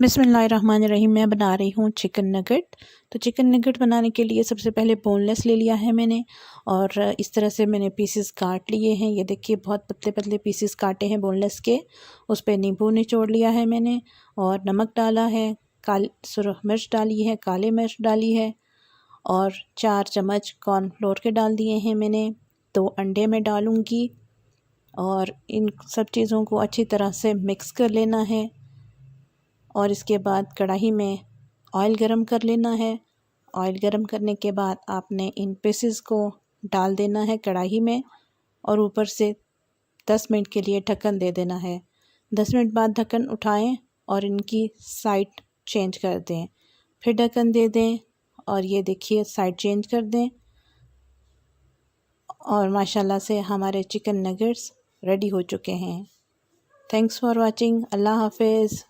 बिस्मिल्लाहिर्रहमानिर्रहीम। मैं बना रही हूँ चिकन नगेट। तो चिकन नगेट बनाने के लिए सबसे पहले बोनलेस ले लिया है मैंने, और इस तरह से मैंने पीसेस काट लिए हैं। ये देखिए बहुत पतले पतले पीसेस काटे हैं बोनलेस के। उस पर नींबू निचोड़ लिया है मैंने, और नमक डाला है, सुरख मिर्च डाली है, काले मिर्च डाली है, और 4 चम्मच कॉर्नफ्लोर के डाल दिए हैं मैंने। 2 अंडे में डालूँगी, और इन सब चीज़ों को अच्छी तरह से मिक्स कर लेना है। और इसके बाद कढ़ाई में ऑयल गरम कर लेना है। ऑयल गरम करने के बाद आपने इन पीसेस को डाल देना है कढ़ाई में, और ऊपर से 10 मिनट के लिए ढक्कन दे देना है। 10 मिनट बाद ढक्कन उठाएं और इनकी साइड चेंज कर दें, फिर ढक्कन दे दें, और ये देखिए साइड चेंज कर दें, और माशाल्लाह से हमारे चिकन नगेट्स रेडी हो चुके हैं। Thanks for watching. अल्लाह हाफिज़।